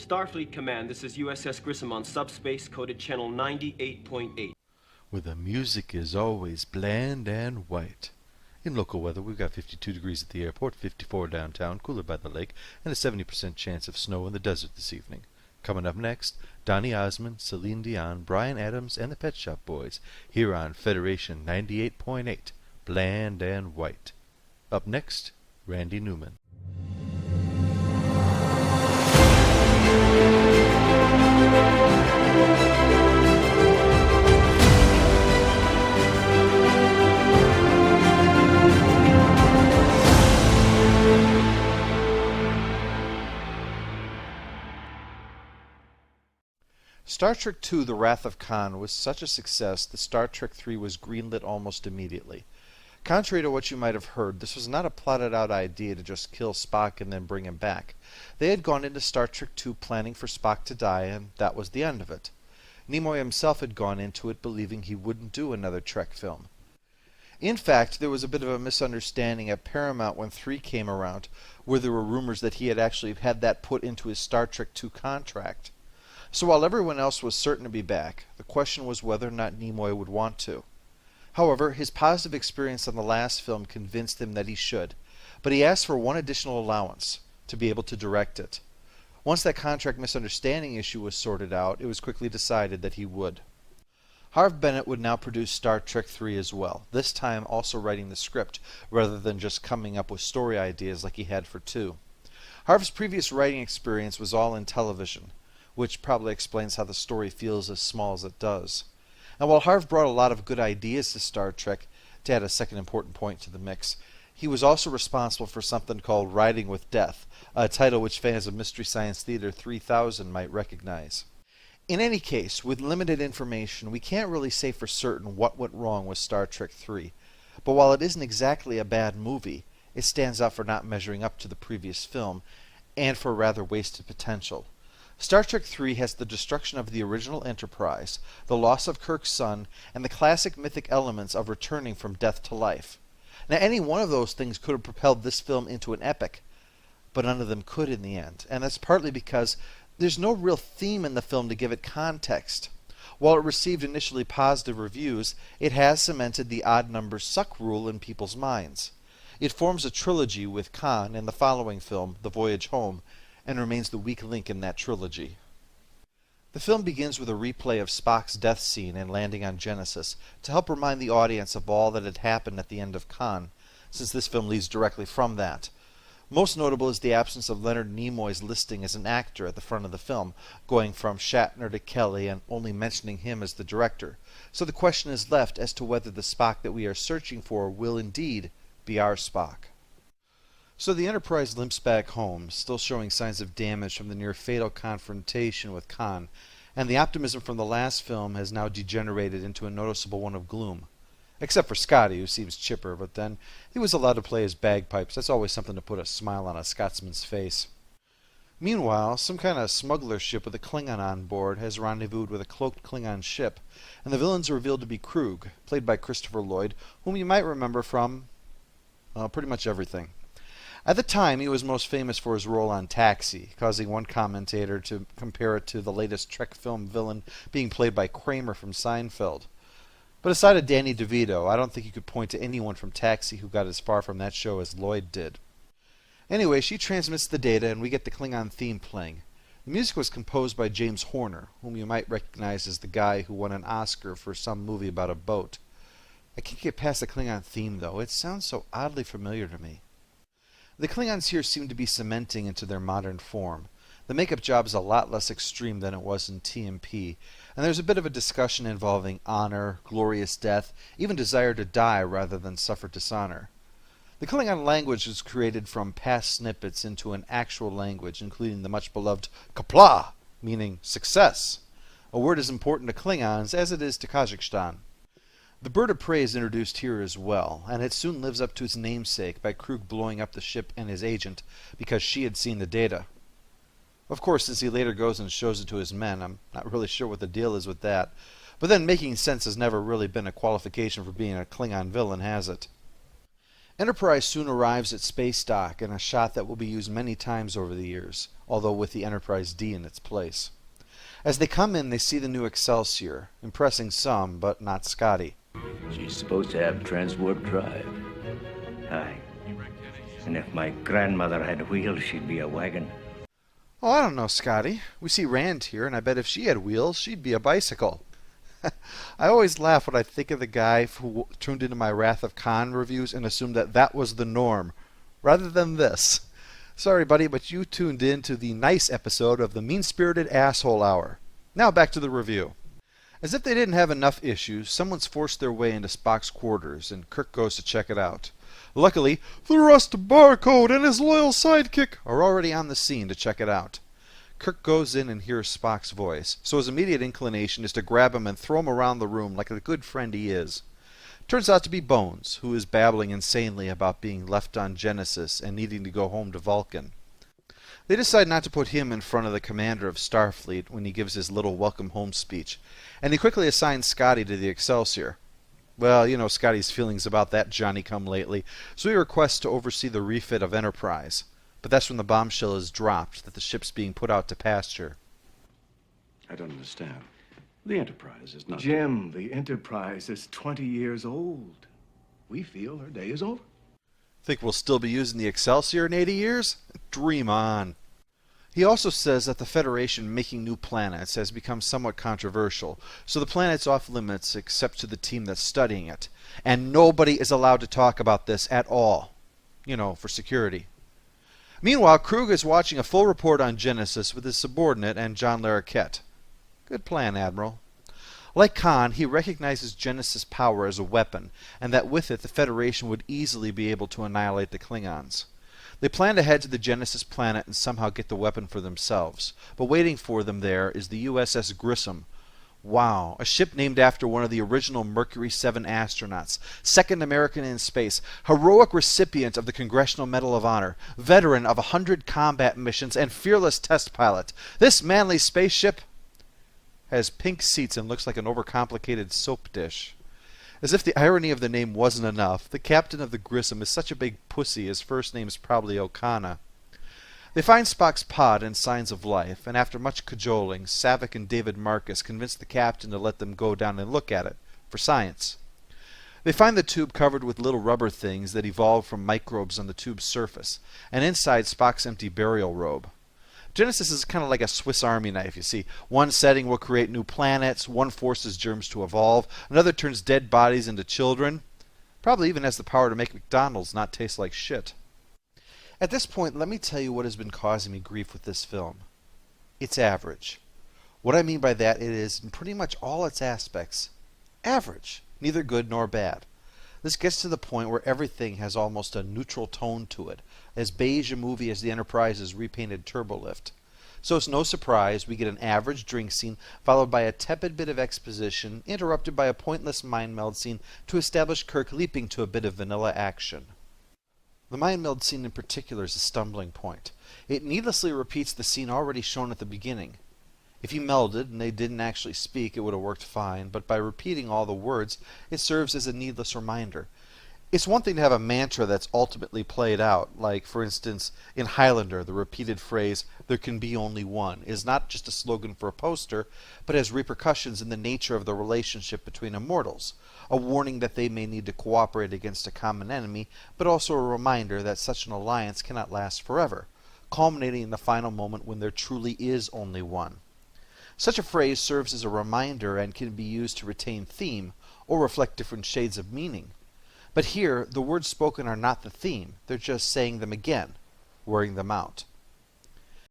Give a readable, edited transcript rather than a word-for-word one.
Starfleet Command, this is USS Grissom on subspace, coded channel 98.8. Where the music is always bland and white. In local weather, we've got 52 degrees at the airport, 54 downtown, cooler by the lake, and a 70% chance of snow in the desert this evening. Coming up next, Donny Osmond, Celine Dion, Bryan Adams, and the Pet Shop Boys, here on Federation 98.8, bland and white. Up next, Randy Newman. Star Trek II The Wrath of Khan was such a success that Star Trek III was greenlit almost immediately. Contrary to what you might have heard, this was not a plotted-out idea to just kill Spock and then bring him back. They had gone into Star Trek II planning for Spock to die, and that was the end of it. Nimoy himself had gone into it believing he wouldn't do another Trek film. In fact, there was a bit of a misunderstanding at Paramount when 3 came around, where there were rumors that he had actually had that put into his Star Trek II contract. So while everyone else was certain to be back, the question was whether or not Nimoy would want to. However, his positive experience on the last film convinced him that he should, but he asked for one additional allowance, to be able to direct it. Once that contract misunderstanding issue was sorted out, it was quickly decided that he would. Harve Bennett would now produce Star Trek III as well, this time also writing the script, rather than just coming up with story ideas like he had for II. Harve's previous writing experience was all in television, which probably explains how the story feels as small as it does. And while Harve brought a lot of good ideas to Star Trek, to add a second important point to the mix, he was also responsible for something called Riding with Death, a title which fans of Mystery Science Theater 3000 might recognize. In any case, with limited information, we can't really say for certain what went wrong with Star Trek III. But while it isn't exactly a bad movie, it stands out for not measuring up to the previous film, and for rather wasted potential. Star Trek III has the destruction of the original Enterprise, the loss of Kirk's son, and the classic mythic elements of returning from death to life. Now, any one of those things could have propelled this film into an epic, but none of them could in the end, and that's partly because there's no real theme in the film to give it context. While it received initially positive reviews, it has cemented the odd numbers suck rule in people's minds. It forms a trilogy with Khan and the following film, The Voyage Home, and remains the weak link in that trilogy. The film begins with a replay of Spock's death scene and landing on Genesis to help remind the audience of all that had happened at the end of Khan, since this film leads directly from that. Most notable is the absence of Leonard Nimoy's listing as an actor at the front of the film, going from Shatner to Kelly and only mentioning him as the director. So the question is left as to whether the Spock that we are searching for will indeed be our Spock. So the Enterprise limps back home, still showing signs of damage from the near-fatal confrontation with Khan, and the optimism from the last film has now degenerated into a noticeable one of gloom. Except for Scotty, who seems chipper, but then he was allowed to play his bagpipes. That's always something to put a smile on a Scotsman's face. Meanwhile, some kind of smuggler ship with a Klingon on board has rendezvoused with a cloaked Klingon ship, and the villains are revealed to be Krug, played by Christopher Lloyd, whom you might remember from, pretty much everything. At the time, he was most famous for his role on Taxi, causing one commentator to compare it to the latest Trek film villain being played by Kramer from Seinfeld. But aside of Danny DeVito, I don't think you could point to anyone from Taxi who got as far from that show as Lloyd did. Anyway, she transmits the data and we get the Klingon theme playing. The music was composed by James Horner, whom you might recognize as the guy who won an Oscar for some movie about a boat. I can't get past the Klingon theme, though. It sounds so oddly familiar to me. The Klingons here seem to be cementing into their modern form. The makeup job is a lot less extreme than it was in TMP, and there's a bit of a discussion involving honor, glorious death, even desire to die rather than suffer dishonor. The Klingon language was created from past snippets into an actual language, including the much-beloved Qapla', meaning success, a word as important to Klingons as it is to Kazakhstan. The bird of prey is introduced here as well, and it soon lives up to its namesake by Krug blowing up the ship and his agent because she had seen the data. Of course, since he later goes and shows it to his men, I'm not really sure what the deal is with that. But then making sense has never really been a qualification for being a Klingon villain, has it? Enterprise soon arrives at space dock in a shot that will be used many times over the years, although with the Enterprise D in its place. As they come in, they see the new Excelsior, impressing some, but not Scotty. She's supposed to have transwarp drive. Aye. And if my grandmother had wheels, she'd be a wagon. Oh, I don't know, Scotty. We see Rand here, and I bet if she had wheels, she'd be a bicycle. I always laugh when I think of the guy who tuned into my Wrath of Khan reviews and assumed that that was the norm, rather than this. Sorry, buddy, but you tuned in to the nice episode of the Mean-Spirited Asshole Hour. Now back to the review. As if they didn't have enough issues, someone's forced their way into Spock's quarters, and Kirk goes to check it out. Luckily, the Rust Barcode and his loyal sidekick are already on the scene to check it out. Kirk goes in and hears Spock's voice, so his immediate inclination is to grab him and throw him around the room like a good friend he is. Turns out to be Bones, who is babbling insanely about being left on Genesis and needing to go home to Vulcan. They decide not to put him in front of the commander of Starfleet when he gives his little welcome home speech, and he quickly assigns Scotty to the Excelsior. Well, you know Scotty's feelings about that Johnny-come-lately, so he requests to oversee the refit of Enterprise. But that's when the bombshell is dropped that the ship's being put out to pasture. I don't understand. The Enterprise is not... Jim, the Enterprise is 20 years old. We feel her day is over. Think we'll still be using the Excelsior in 80 years? Dream on. He also says that the Federation making new planets has become somewhat controversial, so the planet's off limits except to the team that's studying it. And nobody is allowed to talk about this at all. You know, for security. Meanwhile, Krug is watching a full report on Genesis with his subordinate and John Larroquette. Good plan, Admiral. Like Khan, he recognizes Genesis' power as a weapon, and that with it the Federation would easily be able to annihilate the Klingons. They plan to head to the Genesis planet and somehow get the weapon for themselves, but waiting for them there is the USS Grissom. Wow, a ship named after one of the original Mercury 7 astronauts, second American in space, heroic recipient of the Congressional Medal of Honor, veteran of 100 combat missions, and fearless test pilot. This manly spaceship has pink seats and looks like an overcomplicated soap dish. As if the irony of the name wasn't enough, the captain of the Grissom is such a big pussy his first name's probably Okana. They find Spock's pod and signs of life, and after much cajoling, Savick and David Marcus convince the captain to let them go down and look at it, for science. They find the tube covered with little rubber things that evolved from microbes on the tube's surface, and inside Spock's empty burial robe. Genesis is kind of like a Swiss Army knife, you see. One setting will create new planets, one forces germs to evolve, another turns dead bodies into children. Probably even has the power to make McDonald's not taste like shit. At this point, let me tell you what has been causing me grief with this film. It's average. What I mean by that, it is, in pretty much all its aspects, average. Neither good nor bad. This gets to the point where everything has almost a neutral tone to it, as beige a movie as the Enterprise's repainted turbolift. So it's no surprise we get an average drink scene followed by a tepid bit of exposition, interrupted by a pointless mind meld scene to establish Kirk leaping to a bit of vanilla action. The mind meld scene in particular is a stumbling point. It needlessly repeats the scene already shown at the beginning. If you melded and they didn't actually speak, it would have worked fine, but by repeating all the words, it serves as a needless reminder. It's one thing to have a mantra that's ultimately played out, like, for instance, in Highlander, the repeated phrase, "there can be only one," is not just a slogan for a poster, but has repercussions in the nature of the relationship between immortals, a warning that they may need to cooperate against a common enemy, but also a reminder that such an alliance cannot last forever, culminating in the final moment when there truly is only one. Such a phrase serves as a reminder and can be used to retain theme or reflect different shades of meaning. But here, the words spoken are not the theme, they're just saying them again, wearing them out.